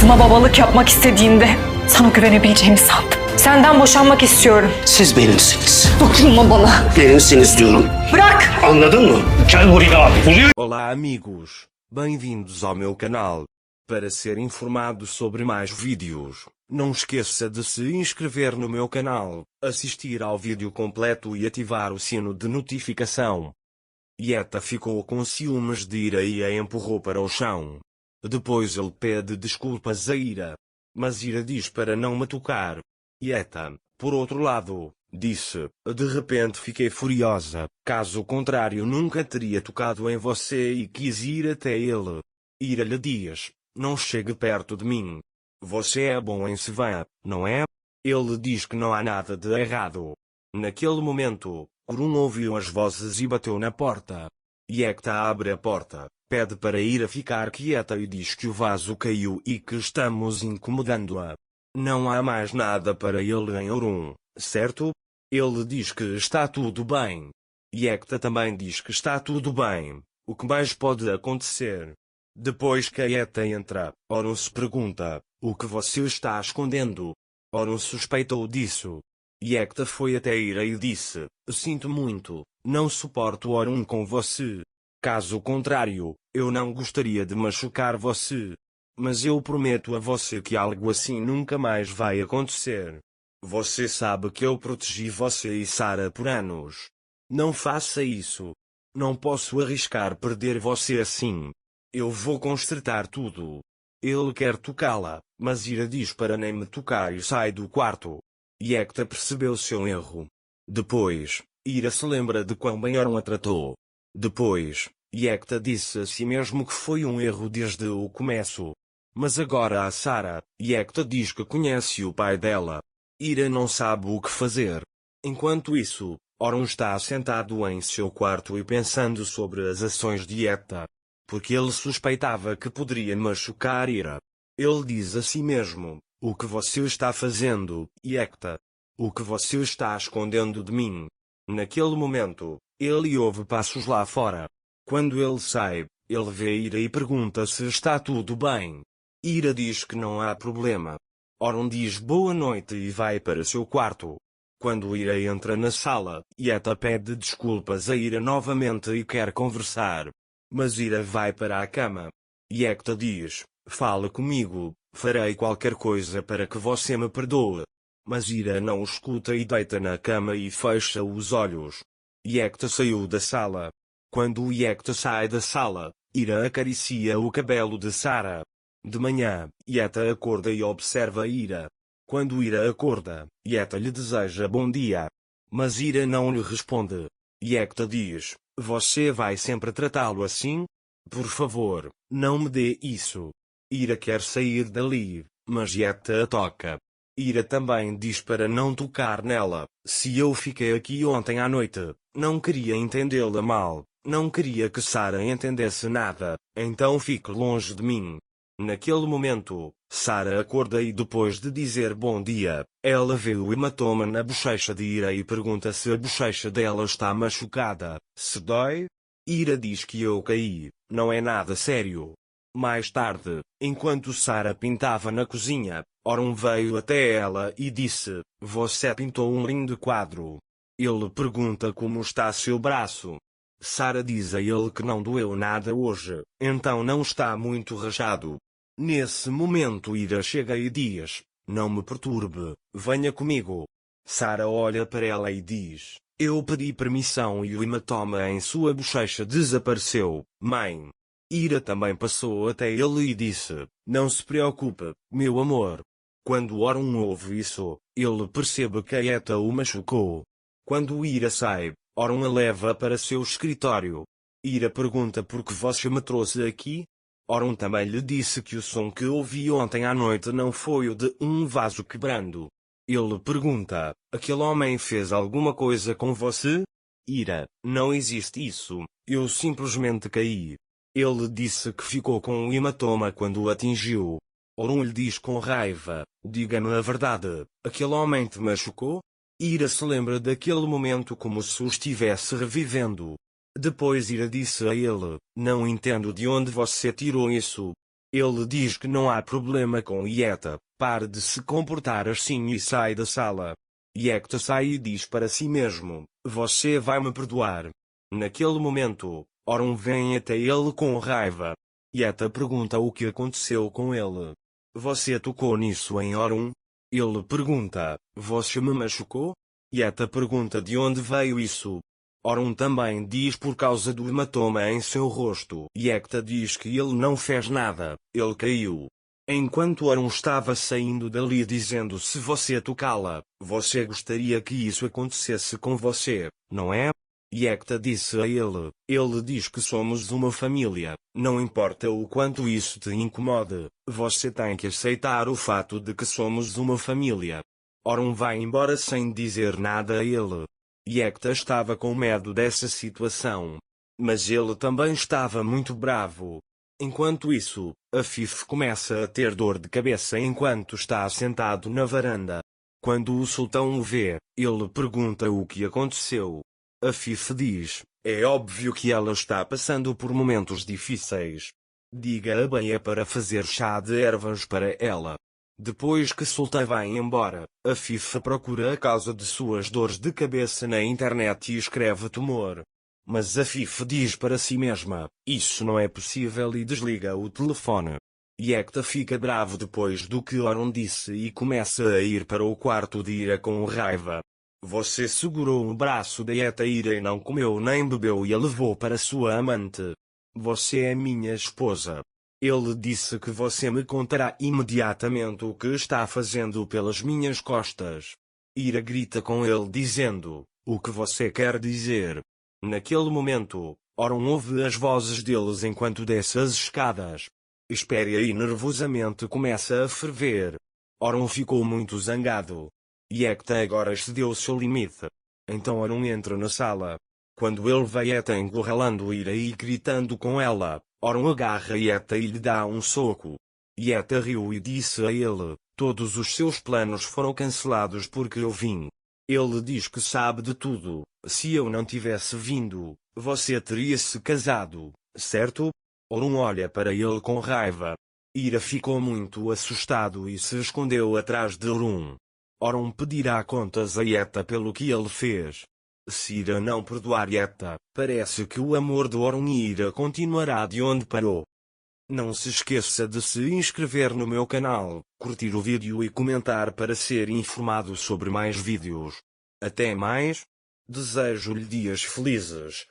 kızıma babalık yapmak istediğinde sana güvenebileceğimi sandım. Senden boşanmak istiyorum. Siz benimsiniz. Dokunma bana. Benimsiniz diyorum. Bırak. Anladın mı? Gel buraya. Olá amigos, bem-vindos ao meu canal. Para ser informado sobre mais vídeos, não esqueça de se inscrever no meu canal, assistir ao vídeo completo e ativar o sino de notificação. Yeta ficou com ciúmes de Ira e a empurrou para o chão. Depois ele pede desculpas a Ira, mas Ira diz para não me tocar. Yeta, por outro lado, disse: de repente fiquei furiosa, caso contrário nunca teria tocado em você e quis ir até ele. Ira lhe diz: não chegue perto de mim. Você é bom em se vá, não é? Ele diz que não há nada de errado. Naquele momento, Orun ouviu as vozes e bateu na porta. Yekta abre a porta, pede para Ira ficar quieta e diz que o vaso caiu e que estamos incomodando-a. Não há mais nada para ele em Orun, certo? Ele diz que está tudo bem. Yekta também diz que está tudo bem. O que mais pode acontecer? Depois que a Yeta entra, Orun se pergunta: o que você está escondendo? Orun suspeitou disso. Yekta foi até Ira e disse: sinto muito, não suporto Orun com você. Caso contrário, eu não gostaria de machucar você. Mas eu prometo a você que algo assim nunca mais vai acontecer. Você sabe que eu protegi você e Sarah por anos. Não faça isso. Não posso arriscar perder você assim. Eu vou consertar tudo. Ele quer tocá-la, mas Ira diz para nem me tocar e sai do quarto. Yekta percebeu seu erro. Depois, Ira se lembra de quão bem Orun a tratou. Depois, Yekta disse a si mesmo que foi um erro desde o começo. Mas agora a Sarah, Yekta diz que conhece o pai dela. Ira não sabe o que fazer. Enquanto isso, Orun está sentado em seu quarto e pensando sobre as ações de Yekta. Porque ele suspeitava que poderia machucar Ira. Ele diz a si mesmo: o que você está fazendo, Yekta? O que você está escondendo de mim? Naquele momento, ele ouve passos lá fora. Quando ele sai, ele vê Ira e pergunta se está tudo bem. Ira diz que não há problema. Orun diz boa noite e vai para seu quarto. Quando Ira entra na sala, Yeta pede desculpas a Ira novamente e quer conversar. Mas Ira vai para a cama. Yekta diz: fale comigo, farei qualquer coisa para que você me perdoe. Mas Ira não o escuta e deita na cama e fecha os olhos. Yekta saiu da sala. Quando Yekta sai da sala, Ira acaricia o cabelo de Sarah. De manhã, Yeta acorda e observa Ira. Quando Ira acorda, Yeta lhe deseja bom dia. Mas Ira não lhe responde. Yekta diz: você vai sempre tratá-lo assim? Por favor, não me dê isso. Ira quer sair dali, mas Yeta a toca. Ira também diz para não tocar nela. Se eu fiquei aqui ontem à noite, não queria entendê-la mal, não queria que Sarah entendesse nada, então fique longe de mim. Naquele momento, Sarah acorda e depois de dizer bom dia, ela vê o hematoma na bochecha de Ira e pergunta se a bochecha dela está machucada. Se dói? Ira diz que eu caí, não é nada sério. Mais tarde, enquanto Sarah pintava na cozinha, Orun veio até ela e disse: você pintou um lindo quadro. Ele pergunta como está seu braço. Sarah diz a ele que não doeu nada hoje, então não está muito rajado. Nesse momento Ira chega e diz: não me perturbe, venha comigo. Sarah olha para ela e diz: eu pedi permissão e o hematoma em sua bochecha desapareceu, mãe. Ira também passou até ele e disse: não se preocupe, meu amor. Quando Orun ouve isso, ele percebe que a Yeta o machucou. Quando Ira sai, Orun a leva para seu escritório. Ira pergunta por que você me trouxe aqui? Orun também lhe disse que o som que ouvi ontem à noite não foi o de um vaso quebrando. Ele pergunta: aquele homem fez alguma coisa com você? Ira: não existe isso, eu simplesmente caí. Ele disse que ficou com um hematoma quando o atingiu. Orun lhe diz com raiva: diga-me a verdade, aquele homem te machucou? Ira se lembra daquele momento como se o estivesse revivendo. Depois Ira disse a ele: não entendo de onde você tirou isso. Ele diz que não há problema com Yeta, pare de se comportar assim e sai da sala. Yeta sai e diz para si mesmo, você vai me perdoar. Naquele momento, Orun vem até ele com raiva. Yeta pergunta o que aconteceu com ele. Você tocou nisso em Orun? Ele pergunta, você me machucou? Yeta pergunta de onde veio isso. Orun também diz por causa do hematoma em seu rosto. Yeta diz que ele não fez nada, ele caiu. Enquanto Orun estava saindo dali dizendo se você tocá-la, você gostaria que isso acontecesse com você, não é? Yeta disse a ele diz que somos uma família, não importa o quanto isso te incomode, você tem que aceitar o fato de que somos uma família. Orun vai embora sem dizer nada a ele. Yeta estava com medo dessa situação. Mas ele também estava muito bravo. Enquanto isso, Afif começa a ter dor de cabeça enquanto está sentado na varanda. Quando o sultão o vê, ele pergunta o que aconteceu. Afif diz, é óbvio que ela está passando por momentos difíceis. Diga a Beia para fazer chá de ervas para ela. Depois que Sultan vai embora, Afif procura a causa de suas dores de cabeça na internet e escreve tumor. Mas Afif diz para si mesma, isso não é possível e desliga o telefone. Yeta fica bravo depois do que Orun disse e começa a ir para o quarto de Ira com raiva. Você segurou o braço da Yeta Ira e não comeu nem bebeu e a levou para sua amante. Você é minha esposa. Ele disse que você me contará imediatamente o que está fazendo pelas minhas costas. Ira grita com ele dizendo, o que você quer dizer? Naquele momento, Orun ouve as vozes deles enquanto desce as escadas. Espere aí nervosamente começa a ferver. Orun ficou muito zangado. Yeta agora excedeu seu limite. Então Orun entra na sala. Quando ele vê Yeta encurralando Ira e gritando com ela, Orun agarra Yeta e lhe dá um soco. Yeta riu e disse a ele, todos os seus planos foram cancelados porque eu vim. Ele diz que sabe de tudo, se eu não tivesse vindo, você teria se casado, certo? Orun olha para ele com raiva. Ira ficou muito assustado e se escondeu atrás de Orun. Orun pedirá contas a Yeta pelo que ele fez. Se Ira não perdoar Yeta, parece que o amor de Orun e Ira continuará de onde parou. Não se esqueça de se inscrever no meu canal, curtir o vídeo e comentar para ser informado sobre mais vídeos. Até mais. Desejo-lhe dias felizes.